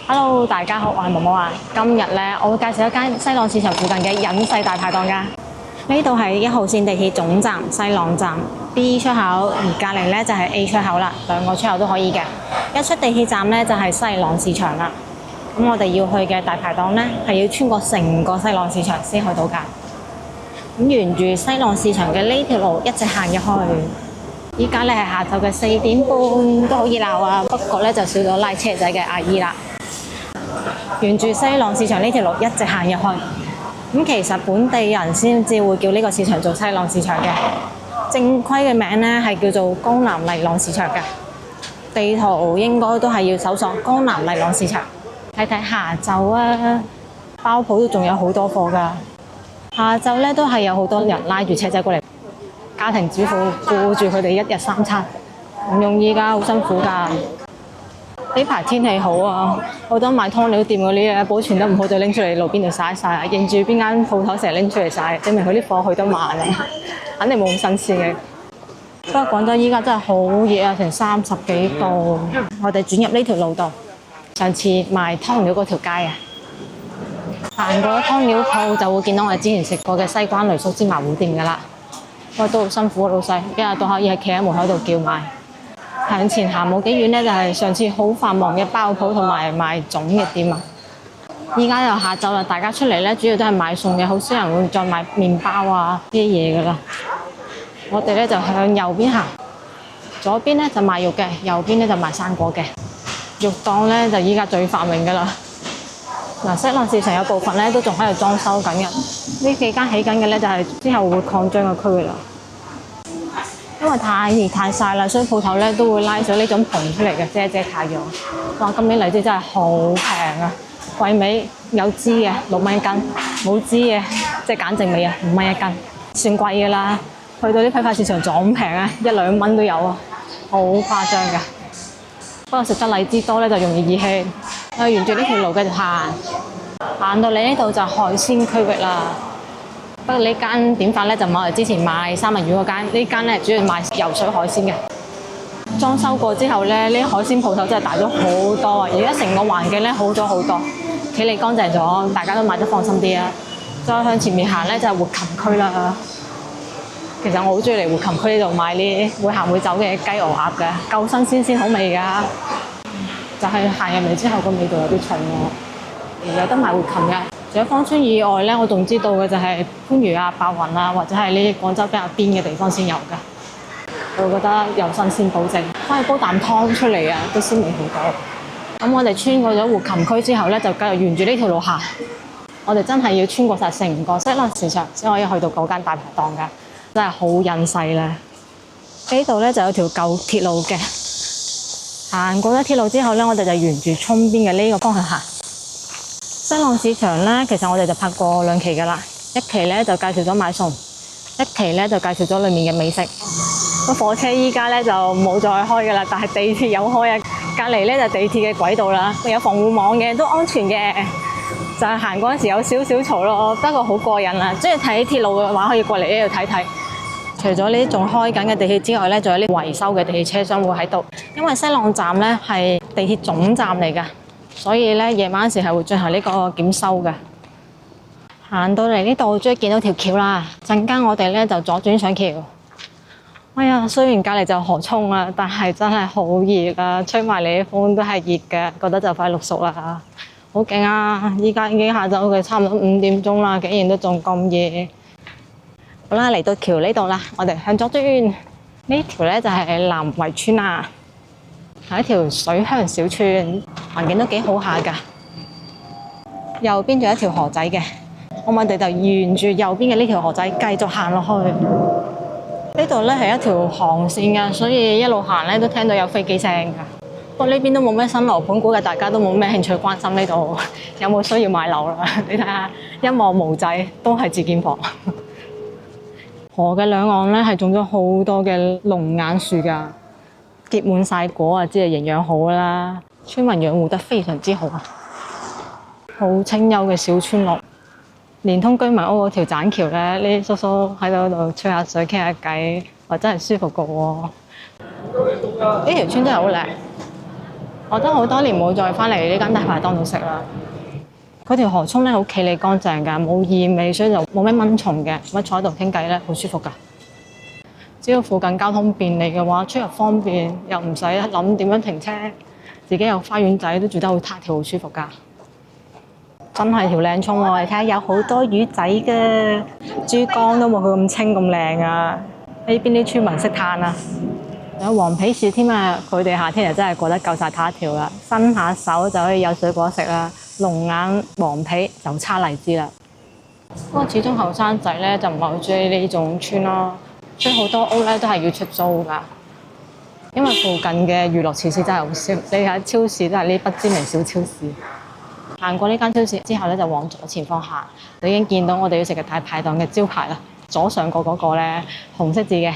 Hello，大家好，我係毛毛啊。今日咧，我會介紹一間西朗市場附近嘅隱世大排檔㗎。呢度係1號線地鐵總站西朗站 B 出口，而隔離咧就係 A 出口啦，兩個出口都可以嘅。一出地鐵站咧就係西朗市場啦。咁我哋要去嘅大排檔咧係要穿過成個西朗市場先去到㗎。咁沿住西朗市場嘅呢條路一直行入去。依家咧係下晝嘅4點半，都好熱鬧啊！不過咧就少咗拉車仔嘅阿姨啦。沿住西朗市場呢條路一直行入去，咁其實本地人先至會叫呢個市場做西朗市場嘅，正規嘅名咧係叫做江南麗朗市場嘅。地圖應該都係要搜索江南麗朗市場，睇睇下晝啊，包鋪都仲有好多貨㗎。下晝咧都係有好多人拉住車仔過嚟，家庭主婦顧住佢哋一日三餐，唔容易㗎，好辛苦㗎。呢排天氣好啊，好多賣湯料店嗰啲咧保存得唔好就拎出嚟路邊度曬一曬，認住邊間鋪頭成日拎出嚟曬，證明佢啲貨去得慢啊，肯定冇咁新鮮嘅。不過廣州依家真係好熱啊，成30幾度。我哋轉入呢條路度，上次賣湯料嗰條街啊，行過湯料鋪就會見到我哋之前食過嘅西關雷叔芝麻糊店㗎啦。不過都好辛苦啊，老細一日到黑要係企喺門口度叫賣。向前行冇幾遠咧，就係上次好繁忙嘅包鋪同埋賣粽嘅店啊！依家又下晝啦，大家出嚟咧主要都係買餸嘅，好少人會再買麵包啊啲嘢噶啦。我哋咧就向右邊行，左邊咧就賣肉嘅，右邊咧就賣生果嘅。肉檔咧就依家最繁榮噶啦。嗱，西朗市場有部分咧都仲喺度裝修緊嘅，呢幾間起緊嘅咧就係之後會擴張嘅區域啦。因為太熱太曬啦，所以鋪頭咧都會拉咗呢種棚出嚟嘅遮遮太陽。哇！今年荔枝真係好平啊，桂味有枝嘅6蚊一斤，冇枝嘅即係簡正味啊5蚊一斤，算貴㗎啦。去到啲批發市場仲平啊，1、2蚊都有啊，好誇張㗎。不過食得荔枝多咧就容易熱氣。沿住呢條路繼續行，行到嚟呢度就海鮮區域啦。不過呢間點法咧就唔係我哋之前買三文魚嗰間，呢間咧主要賣游水海鮮嘅。裝修過之後咧，呢啲海鮮鋪頭真係大咗好多啊！而家成個環境咧好咗好多，企理乾淨咗，大家都買得放心啲啊！再向前面行咧就係活禽區啦。其實我好中意嚟活禽區呢度買呢會行會走嘅雞鵝鴨嘅，夠新鮮先好味㗎。就係行入嚟之後個味道有啲重喎，有得賣活禽嘅。除咗芳村以外咧，我仲知道嘅就係番禺啊、白雲啊，或者係呢啲廣州比較邊嘅地方先有㗎。我覺得有新鮮保證，可以煲啖湯出嚟啊，都鮮味好多。咁我哋穿過咗活禽區之後咧，就繼續沿住呢條路行。我哋真係要穿過晒成個西朗市場先可以去到嗰間大排檔㗎，真係好隱世咧。呢度咧就有條舊鐵路嘅，行過咗鐵路之後咧，我哋就沿住涌邊嘅呢個方向行。西朗市場咧，其實我哋就拍過2期㗎啦。一期咧就介紹咗買餸，一期咧就介紹咗裡面嘅美食。個火車依家咧就冇再開㗎啦，但係地鐵有開啊。隔離咧就地鐵嘅軌道啦，有防護網嘅，都安全嘅。就係行嗰陣時有少少嘈咯，不過好過癮啊！中意睇鐵路嘅話，可以過嚟呢度睇睇。除咗呢啲仲開緊嘅地鐵之外咧，仲有啲維修嘅地鐵車廂會喺度。因為西朗站咧係地鐵總站嚟㗎。所以咧，夜晚時係會進行呢個檢修嘅。行到嚟呢度，終於見到條橋啦。陣間我哋咧就左轉上橋。哎呀，雖然隔離就河涌啦，但係真係好熱啊！吹埋嚟啲風都係熱嘅，覺得就快綠熟啦。好勁啊！依家已經下晝嘅差唔多5點鐘啦，竟然都仲咁熱。好啦，嚟到橋呢度啦，我哋向左轉。呢條咧就係南圍村啦。係一條水鄉小村，環境都幾好下㗎。右邊仲有一條河仔嘅，我哋就沿住右邊嘅呢條河仔繼續行落去。呢度咧係一條航線㗎，所以一路行咧都聽到有飛機聲㗎。不過呢邊都冇咩新樓盤，估計大家都冇咩興趣關心呢度有冇需要買樓啦。你睇下，一望無際都係自建房。河嘅兩岸咧係種咗好多嘅龍眼樹㗎。結滿晒果啊，即係營養好啦。村民養護得非常之好啊，好清幽嘅小村落。連通居民屋嗰條棧橋咧，呢啲叔叔喺度吹下水、傾下偈，哇！真係舒服過喎。呢條村真係好靚，我都好多年冇再翻嚟呢間大排檔度食啦。佢條河涌咧好企理乾淨㗎，冇異味，所以就冇咩蚊蟲嘅。咁坐喺度傾偈咧，好舒服㗎。只要附近交通便利嘅話，出入方便，又唔使諗點樣停車，自己有花園仔都住得好撻條，好舒服㗎。真係條靚涌喎！你睇下有好多魚仔嘅，珠江都冇佢咁清咁靚啊！呢邊啲村民識嘆啊！有黃皮樹添啊！佢哋夏天就真係過得夠晒他條啦，伸下手就可以有水果食啦。龍眼、黃皮就差荔枝啦。不過始終後生仔咧就唔係好中意呢種村咯，所以好多屋咧都係要出租㗎。因為附近嘅娛樂設施真係好少，你睇超市都係呢不知名小超市。行過呢間超市之後咧，就往左前方行，就已經見到我哋要食嘅大排檔嘅招牌啦。左上角嗰個咧紅色字嘅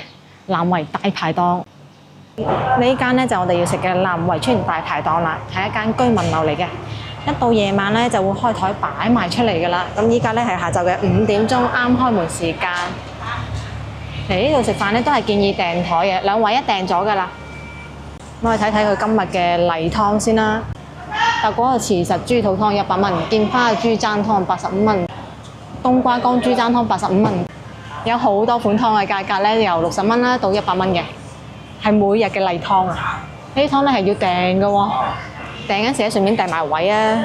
南圍大排檔。呢間咧就我哋要食嘅南圍村大排檔啦，係一間居民樓嚟嘅。一到夜晚咧就會開台擺埋出嚟㗎啦。咁依家咧係下晝嘅5點鐘，啱開門時間。嚟呢度食飯咧都係建議訂台嘅，兩位一訂咗㗎啦。我哋睇睇佢今日嘅例湯先啦。但嗰個慈實豬肚湯100蚊，劍花豬踭湯85蚊，冬瓜乾豬踭湯85蚊。有好多款湯嘅價格咧，由60蚊啦到100蚊嘅，係每日嘅例湯啊！呢啲湯咧係要訂嘅喎，訂緊時咧順便訂埋位啊！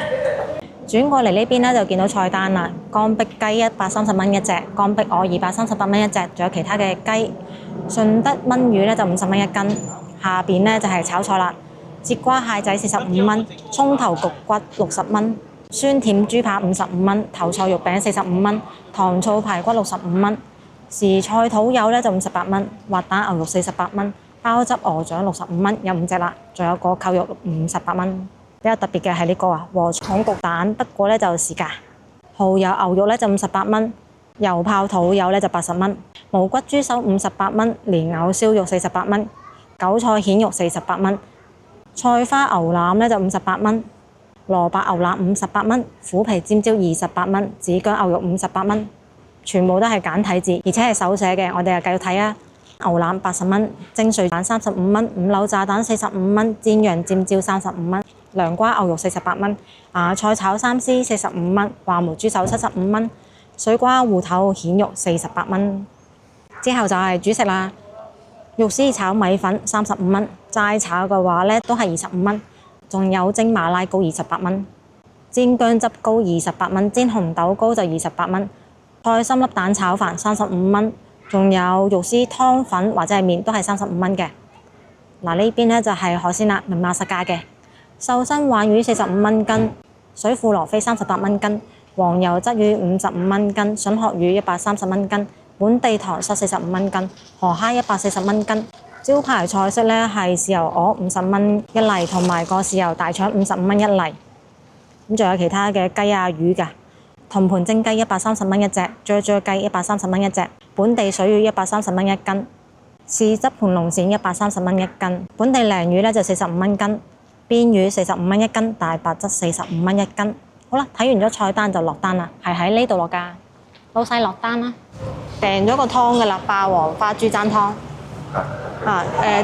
轉過嚟呢邊咧就見到菜單啦，乾壁雞130蚊一隻，乾壁鵝238蚊一隻，仲有其他嘅雞。順德炆魚咧就50蚊一斤，下邊咧就係炒菜啦。節瓜蟹仔45蚊，葱頭焗骨60蚊，酸甜豬扒55蚊，頭菜肉餅45蚊，糖醋排骨65蚊，時菜肚友咧就58蚊，滑蛋牛肉48蚊，鮑汁鵝掌65蚊，有5隻啦，仲有個扣肉58蚊。比較特別嘅係呢個禾蟲焗蛋，不過咧就市價。蠔油牛肉咧就58蚊，油泡肚友咧就80蚊，無骨豬手58蚊，蓮藕燒肉48蚊，韭菜蜆肉48蚊。菜花牛腩咧就58蚊，蘿蔔牛腩58蚊，虎皮尖椒28蚊，紫薑牛肉58蚊，全部都係簡體字，而且係手寫嘅。我哋又繼續睇啊！牛腩80蚊，蒸水蛋35蚊，五柳炸蛋45蚊，煎釀尖椒35蚊，涼瓜牛肉48蚊，芽菜炒三絲45蚊，話梅豬手75蚊，水瓜芋頭蜆肉48蚊。之後就係主食啦。肉絲炒米粉35蚊，齋炒嘅話咧都係25蚊，仲有蒸馬拉糕28蚊，煎薑汁糕28蚊，煎紅豆糕就28蚊，菜心粒蛋炒飯35蚊，仲有肉絲湯粉或者係麵都係35蚊嘅。嗱，呢邊咧就係海鮮啦，明碼實價嘅，壽生鯇魚45蚊斤，水庫羅非38蚊斤，黃油鯽魚55蚊斤，筍殼魚130蚊斤。本地糖虱45蚊斤，河蝦140蚊斤。招牌菜式咧係豉油鵝50蚊一例，同埋個豉油大腸55蚊一例。咁仲有其他嘅雞啊魚㗎，銅盤蒸雞130蚊一隻，啫啫雞130蚊一隻，本地水魚130蚊一斤，豉汁盤龍鱔130蚊一斤，本地鯪魚咧就45蚊斤，邊魚45蚊一斤，大白質45蚊一斤。好啦，睇完咗菜單就落單啦，係喺呢度落㗎。老細落單啦，訂咗個湯㗎啦，霸王花豬踭湯。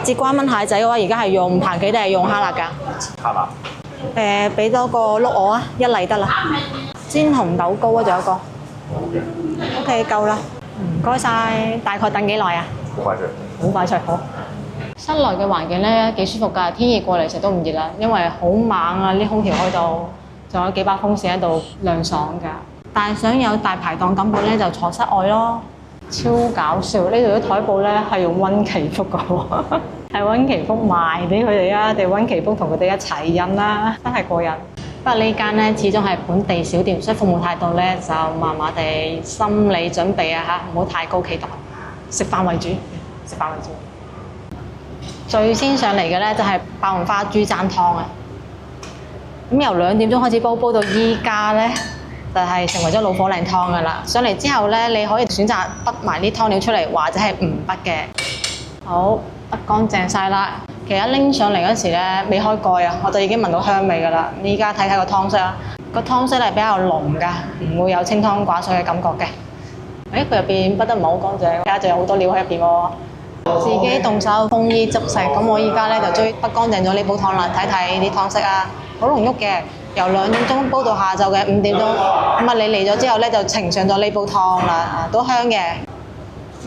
節瓜炆蟹仔嘅話，而家係用彭記定係用蝦辣㗎？蝦辣。俾多個碌鵝啊，一例得啦。煎紅豆糕啊，仲有一個。OK，夠啦。唔該晒。大概等幾耐啊？好快脆。好快脆，好。室內嘅環境咧幾舒服㗎，天熱過嚟食都唔熱啦，因為好猛啊，啲空調開到，仲有幾把風扇喺度涼爽㗎。但係想有大排檔感覺咧，就坐室外咯，超搞笑！呢度啲台布咧係用溫祈福㗎喎，係溫祈福賣俾佢哋啊，定溫祈福同佢哋一齊印啦，真係過癮。不過呢間咧始終係本地小店，所以服務態度咧就麻麻地，心理準備啊嚇，唔好太高期待，食飯為主，食飯為主。最先上嚟嘅咧就係霸王花豬踭湯啊！咁由2點鐘開始煲，煲到依家咧。就係成為咗老火靚湯㗎啦！上嚟之後咧，你可以選擇畢埋啲湯料出嚟，或者係唔畢嘅。好，畢乾淨晒啦。其實拎上嚟嗰時咧，未開蓋啊，我就已經聞到香味㗎啦。依家睇睇個湯色啦，個湯色係比較濃㗎，唔會有清湯寡水嘅感覺嘅。佢入邊畢得唔係好乾淨，而家仲有好多料喺入邊喎。自己動手豐衣執食。咁我依家咧就終於滗乾淨咗呢煲湯啦，睇睇啲湯色啊，好濃郁嘅，由2點鐘煲到下晝嘅5點鐘。咁啊，你嚟咗之後咧就呈上咗呢煲湯啦，都香嘅。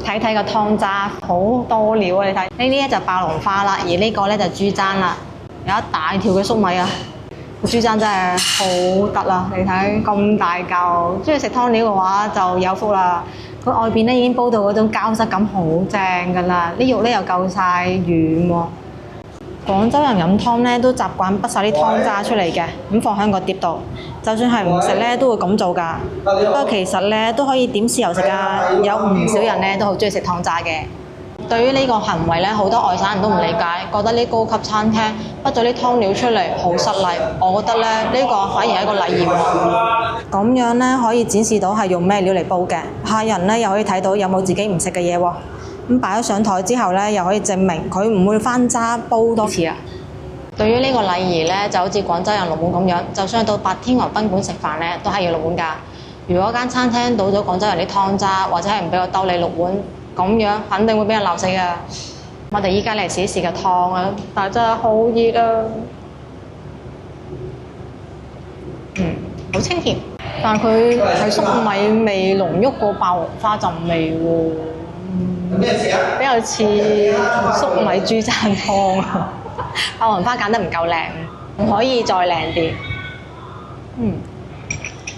睇睇個湯渣好多料啊！你睇呢啲咧就爆龍花啦，而呢個咧就豬踭啦，有一大條嘅粟米啊！個豬踭真係好得啦，你睇咁大嚿，中意食湯料嘅話就有福啦。佢外邊咧已經煲到嗰種膠質感好正㗎啦，啲肉咧又夠晒軟喎。廣州人飲湯咧都習慣滗晒啲湯渣出嚟嘅，咁放喺個碟度。就算係唔食咧，都會咁做㗎。不過其實咧都可以點豉油食㗎，有唔少人咧都好中意食湯渣嘅。對於呢個行為咧，好多外省人都唔理解，覺得呢高級餐廳滗咗啲湯料出嚟好失禮。我覺得咧呢個反而係一個禮儀喎。咁樣咧可以展示到係用咩料嚟煲嘅，客人咧又可以睇到有冇自己唔食嘅嘢喎。咁擺咗上台之後咧，又可以證明佢唔會翻渣煲多次啊。對於呢個禮儀咧，就好似廣州人落碗咁樣，就算去到白天鵝賓館食飯咧，都係要落碗㗎。如果間餐廳倒咗廣州人啲湯渣，或者係唔俾我兜你落碗，咁樣肯定會俾人鬧死㗎。我哋依家嚟試一試個湯啊，但係真係好熱啊！好清甜，但係佢係粟米味濃郁過爆黃花陣味喎。比較似粟米豬踭湯啊！爆黃花揀得唔夠靚，唔可以再靚啲。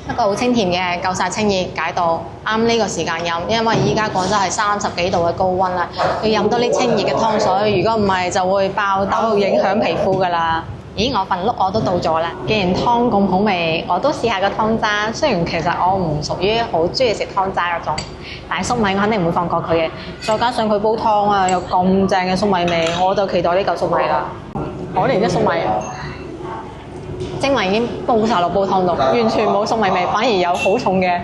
不過好清甜嘅，夠晒清熱解毒，啱呢個時間飲。因為依家廣州係30幾度嘅高溫啦，要飲多啲清熱嘅湯水。如果唔係就會爆痘，影響皮膚㗎啦。咦，我份碌我都到咗啦。既然湯咁好味，我都試下個湯渣。雖然其實我唔屬於好中意食湯渣嗰種，但係粟米我肯定唔會放過佢嘅。再加上佢煲湯啊，有咁正嘅粟米味，我就期待呢嚿粟米啦。可憐啲粟米啊！精米已經煲晒落煲湯度，完全冇粟米味，反而有好重嘅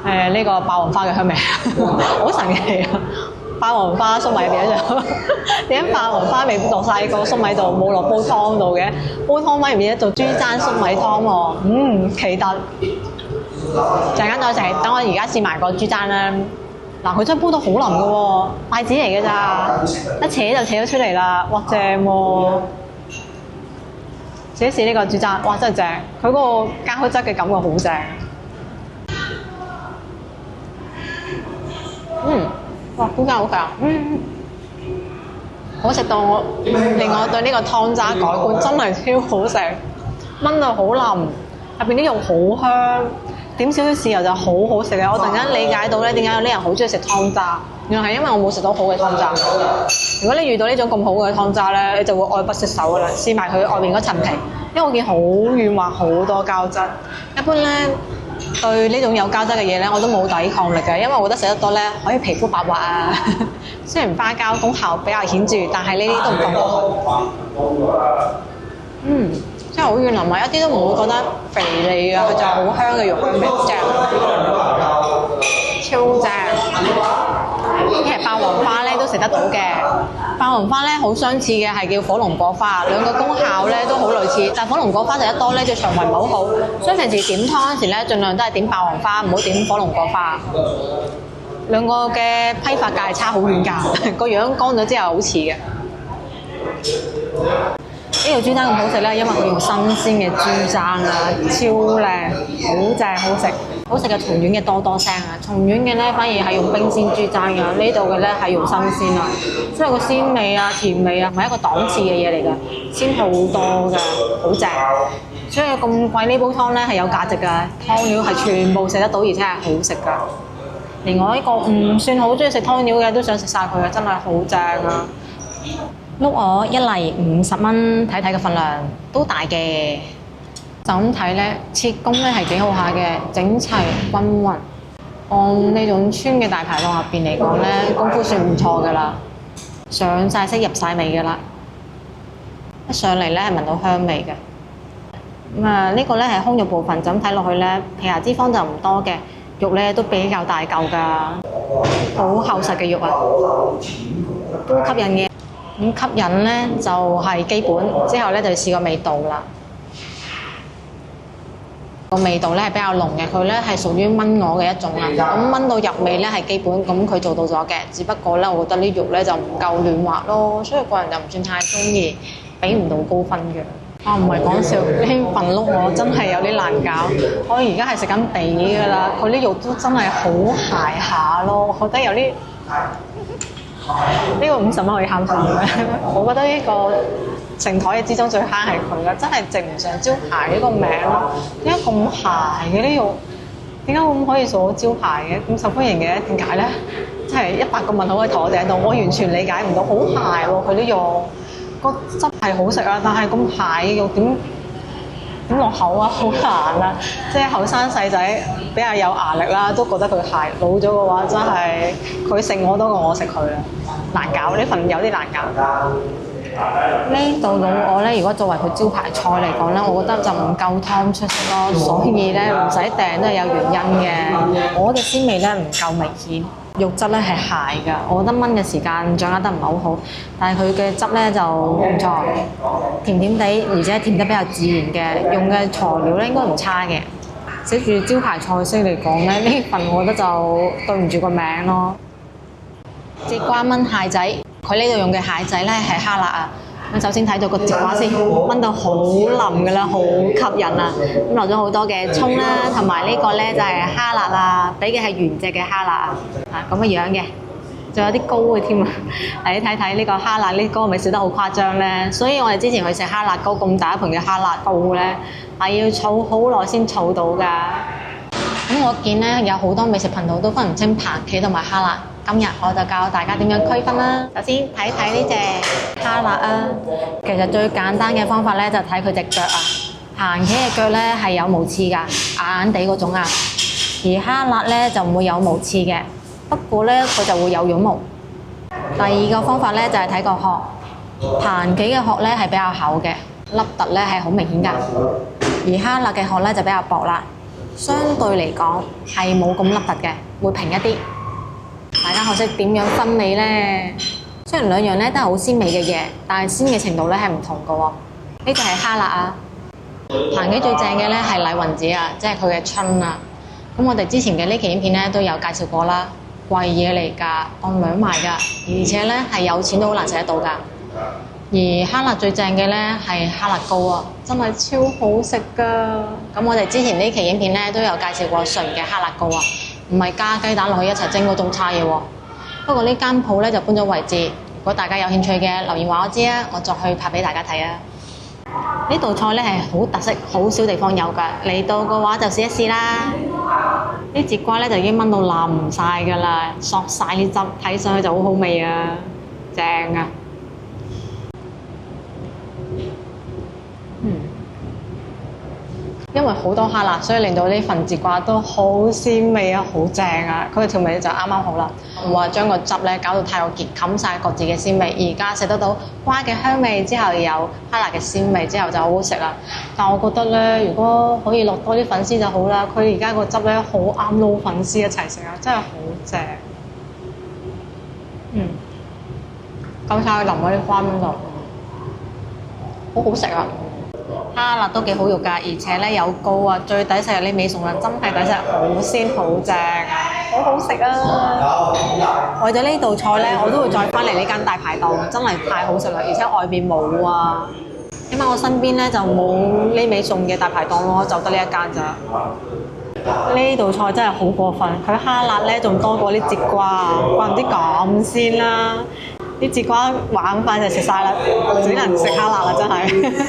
呢個爆黃花嘅香味，好神奇啊！爆黃花粟米變咗，點解爆黃花味落晒個粟米度，冇落煲湯度嘅？煲湯反而變咗做豬踭粟米湯喎，奇特！陣間再食，等我而家試埋個豬踭啦。嗱，佢真係煲到好腍嘅喎，筷子嚟嘅咋，一扯就扯咗出嚟啦，哇正喎！試一試呢個豬踭，哇真係正，佢嗰個膠質嘅感覺好正。哇，好正好食啊！好食到我令我對呢個湯渣改觀，真係超好食，炆到好腍，入邊啲肉好香，點少少豉油就好好食嘅。我突然間理解到咧點解有啲人好中意食湯渣，原來係因為我冇食到好嘅湯渣。如果你遇到呢種咁好嘅湯渣咧，你就會愛不釋手噶啦。試埋佢外邊嗰層皮，因為我見好軟滑，好多膠質。一般咧對呢種有膠質嘅嘢咧，我都冇抵抗力嘅，因為我覺得食得多咧可以皮膚白滑啊。雖然花膠功效比較顯著，但係呢啲都唔放過去。真係好軟腍啊，一啲都唔會覺得肥膩啊，佢就係好香嘅肉香味，正，超正。其實爆黃花咧都食得到嘅，爆黃花咧好相似嘅係叫火龍果花，兩個功效咧都好類似，但火龍果花食得多咧對腸胃唔係好好，所以平時點湯嗰時咧盡量都係點爆黃花，唔好點火龍果花。兩個嘅批發價係差好遠㗎，個樣乾咗之後好似嘅。呢條豬踭咁好食咧，因為佢用新鮮嘅豬踭啊，超靚，好正好食。好食嘅松苑嘅多多聲啊，松苑嘅咧反而係用冰鮮豬踭㗎，呢度嘅咧係用新鮮啊，所以個鮮味啊、甜味啊，唔係一個檔次嘅嘢嚟㗎，鮮好多㗎，好正。所以咁貴呢煲湯咧係有價值㗎，湯料係全部食得到，而且係好食㗎。連我呢個唔算好中意食湯料嘅都想食晒佢啊，真係好正啊！碌鵝一嚟50蚊，睇睇個份量都大嘅。就咁睇咧，切工咧係幾好下嘅，整齊均勻。按呢種村嘅大排檔入邊嚟講咧，功夫算唔錯㗎啦，上晒色入晒味㗎啦。一上嚟咧係聞到香味嘅。呢個咧係胸肉部分，就咁睇落去咧，皮下脂肪就唔多嘅，肉咧都比較大嚿㗎，好厚實嘅肉啊，都吸引嘅。咁吸引咧就係基本，之後咧就試個味道啦。個味道咧係比較濃嘅，佢咧係屬於炆鵝嘅一種啦。咁炆到入味咧係基本，咁佢做到咗嘅。只不過咧，我覺得啲肉咧就唔夠嫩滑咯，所以個人就唔算太中意，俾唔到高分嘅。啊，唔係講笑，呢份碌我真係有啲難搞。我而家係食緊髀㗎啦，佢啲肉都真係好鞋下咯，我覺得有啲呢個50蚊可以慳翻嘅。我覺得呢個成台嘅之中最慳係佢啦，真係值唔上招牌呢個名咯。點解咁鞋嘅啲肉？點解咁可以做到招牌嘅？咁受歡迎嘅？點解咧？真係100個問號喺頭頂度，我完全理解唔到，好鞋喎佢啲肉。個汁係好食啊，但係咁蟹嘅肉點落口啊，好難啊！即係後生細仔比較有牙力啦，都覺得佢蟹。老咗嘅話真係佢食我多過我食佢啊，難搞，呢份有啲難搞。呢度老鵝咧，如果作為佢招牌菜嚟講咧，我覺得就唔夠湯出色咯，所以咧唔使訂都係有原因嘅。鵝嘅鮮味咧唔夠明顯。肉質咧係蟹㗎，我覺得燜嘅時間掌握得唔係好好，但係佢嘅汁咧就唔錯，甜甜地，而且甜得比較自然嘅，用嘅材料咧應該唔差嘅。寫住招牌菜式嚟講咧，呢份我覺得就對唔住個名咯。節瓜燜蟹仔，佢呢度用嘅蟹仔咧係蝦辣啊！咁首先睇到個節瓜先，燜到好腍㗎啦，好吸引啊！咁落咗好多嘅葱啦，同埋呢個咧就係蝦辣啦，俾嘅係原隻嘅蝦辣啊，咁嘅樣嘅，仲有啲膏嘅添啊！你睇睇呢個蝦辣呢個係咪笑得好誇張咧？所以我哋之前去食蝦辣膏咁大一盤嘅蝦辣膏咧，係要儲好耐先儲到㗎。咁我見咧有好多美食頻道都分唔清蟛蜞同埋蝦辣。今日我就教大家點樣區分啦。首先睇睇呢隻蝦辣啊，其實最簡單嘅方法咧就睇佢隻腳啊。蟛蜞嘅腳咧係有毛刺㗎，硬硬地嗰種啊。而蝦辣咧就唔會有毛刺嘅，不過咧佢就會有絨毛。第二個方法咧就係睇個殼，蟛蜞嘅殼咧係比較厚嘅，凹凸咧係好明顯㗎。而蝦辣嘅殼咧就比較薄啦，相對嚟講係冇咁凹凸嘅，會平一啲。大家學識點樣分味咧？雖然兩樣咧都係好鮮味嘅嘢，但係鮮嘅程度咧係唔同嘅喎。呢就係蝦辣啊！蟛蜞最正嘅咧係禮雲子啊，即係佢嘅春啊。咁我哋之前嘅呢期影片咧都有介紹過啦，貴嘢嚟㗎，按兩賣㗎，而且咧係有錢都好難食得到㗎。而蝦辣最正嘅咧係蝦辣膏啊，真係超好食㗎！咁我哋之前呢期影片咧都有介紹過純嘅蝦辣膏啊。唔係加雞蛋落去一齊蒸嗰種差嘢喎。不過呢間鋪咧就搬咗位置，如果大家有興趣嘅，留言話我知啊，我再去拍俾大家睇啊。呢道菜咧係好特色，好少地方有㗎。嚟到嘅話就試一試啦。啲節瓜咧就已經炆到腍晒㗎啦，索晒啲汁，睇上去就好好味啊，正啊！因為好多蝦辣，所以令到呢份節瓜都好鮮味啊，好正啊！佢嘅調味就啱啱好啦，唔話將個汁咧搞到太過結，冚晒各自嘅鮮味。而家食得到瓜嘅香味之後，有蝦辣嘅鮮味之後就好好食啦。但我覺得咧，如果可以落多啲粉絲就好啦。佢而家個汁咧好啱撈粉絲一齊食啊，真係好正。夠晒佢淋嗰啲花邊度，好好食啊！蝦辣都幾好肉㗎，而且咧有膏啊，最抵食係呢味餸啦，真係抵食，好鮮好正啊，好好食啊！為咗呢道菜咧，我都會再翻嚟呢間大排檔，真係太好食啦，而且外邊冇啊，起碼我身邊咧就冇呢味餸嘅大排檔咯，就得呢一間咋。呢道菜真係好過分，佢蝦辣咧仲多過啲節瓜啊，怪唔知咁鮮啦！啲節瓜玩快就食晒啦，只能食蝦辣啦，真係。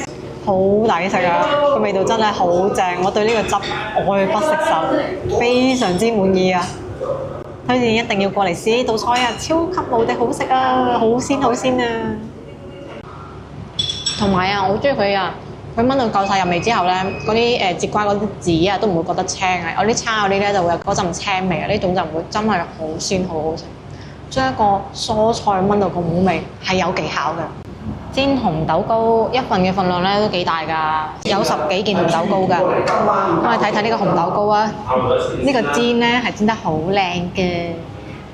好抵食啊！個味道真係好正，我對呢個汁愛不釋手，非常之滿意啊！推薦一定要過嚟試呢道菜啊，超級無敵好食啊，好鮮好鮮啊！同埋啊，我好中意佢啊！佢炆到夠晒入味之後咧，嗰啲節瓜嗰啲籽啊都唔會覺得青啊，有啲叉嗰啲咧就會有嗰陣青味啊，呢種就唔會，真係好鮮好好食。將一個蔬菜炆到咁好味係有技巧嘅。煎紅豆糕一份嘅份量咧都幾大㗎，有10幾件紅豆糕㗎。咁我哋睇睇呢個紅豆糕啊，呢個煎咧係煎得好靚嘅，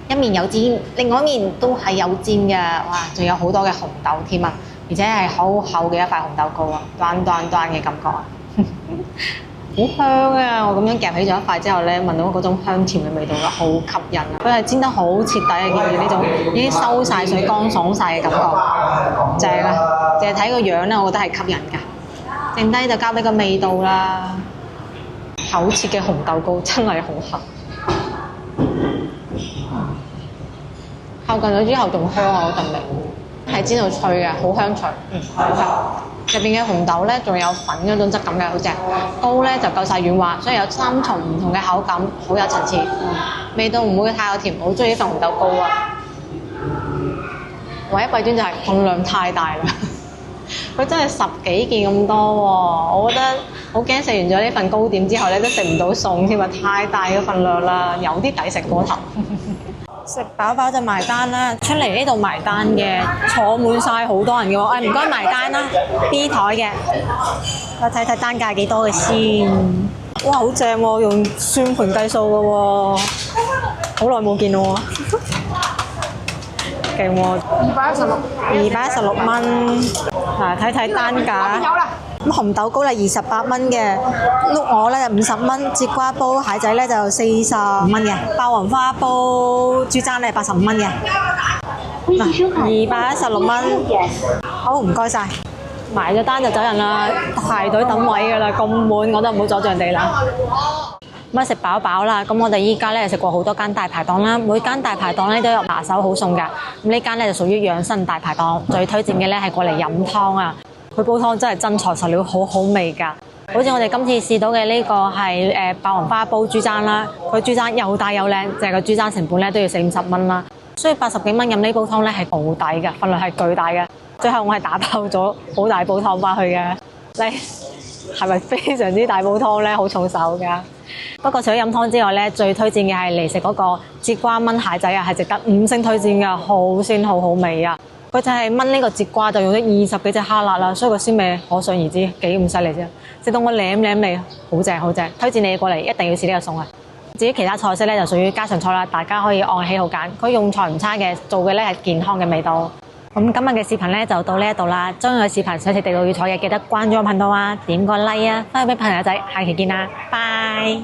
一面有煎，另外一面都係有煎嘅。哇，仲有好多嘅紅豆添啊，而且係好厚嘅一塊紅豆糕啊，端嘅感覺啊。好香啊！我咁樣夾起咗一塊之後咧，聞到嗰種香甜嘅味道啦，好吸引啊！佢係煎得好徹底啊，見唔見呢種已經收晒水、乾爽晒嘅感覺，正啊！淨係睇個樣咧，我覺得係吸引㗎。剩低就交俾個味道啦。厚切嘅紅豆糕真係好香，靠近咗之後仲香啊！嗰陣味係煎到脆嘅，好香脆，好香。入邊嘅紅豆咧，仲有粉嗰種質感嘅，好正。糕咧就夠晒軟滑，所以有3重唔同嘅口感，好有層次。味道唔會太過甜，我好中意呢份紅豆糕啊！唯一弊端就係份量太大啦，佢真係10幾件咁多喎，我覺得好驚食完咗呢份糕點之後咧，都食唔到餸添啊！太大嘅份量啦，有啲抵食過頭。食飽飽就埋單啦，出嚟呢度埋單嘅，坐滿晒好多人嘅喎，唔該埋單啦 ，B 台嘅，我睇睇單價幾多嘅先。哇，好正喎，用算盤計數嘅喎，好耐冇見咯喎，勁喎，216蚊，嗱睇睇單價。咁紅豆糕咧28蚊嘅，碌鵝咧就50蚊，節瓜煲蟹仔咧就45蚊嘅，霸王花煲豬踭咧85蚊嘅，216蚊。好，唔該晒，埋咗單就走人啦，排隊等位㗎啦，咁滿我都唔好阻住人哋啦。咁啊食飽飽啦，咁我哋依家咧食過好多間大排檔啦，每間大排檔咧都有拿手好餸㗎。咁呢間咧就屬於養生大排檔，最推薦嘅咧係過嚟飲湯啊！佢煲湯真係真材實料，好好味㗎。好似我哋今次試到嘅呢個係霸王花煲豬踭啦，佢豬踭又大又靚，淨係個豬踭成本咧都要40-50蚊啦。所以80幾蚊飲呢煲湯咧係好抵㗎，份量係巨大嘅。最後我係打包咗好大煲湯翻去嘅。你係咪非常之大煲湯咧？好重手㗎。不過除咗飲湯之外咧，最推薦嘅係嚟食嗰個節瓜炆蟹仔啊，係值得5星推薦㗎，好鮮好好味啊！佢就係炆呢個節瓜，就用咗20幾隻蝦辣啦，所以個鮮味可想而知幾咁犀利啫！食到我舐味，好正好正，推薦你過嚟一定要試呢個餸啊！至於其他菜式咧，就屬於家常菜啦，大家可以按喜好揀。佢用材唔差嘅，做嘅咧係健康嘅味道。咁今日嘅視頻咧就到呢一度啦，中意我嘅視頻想食地道粵菜嘅，記得關注我頻道啊，點個 like 啊，分享俾朋友仔，下期見啦，拜！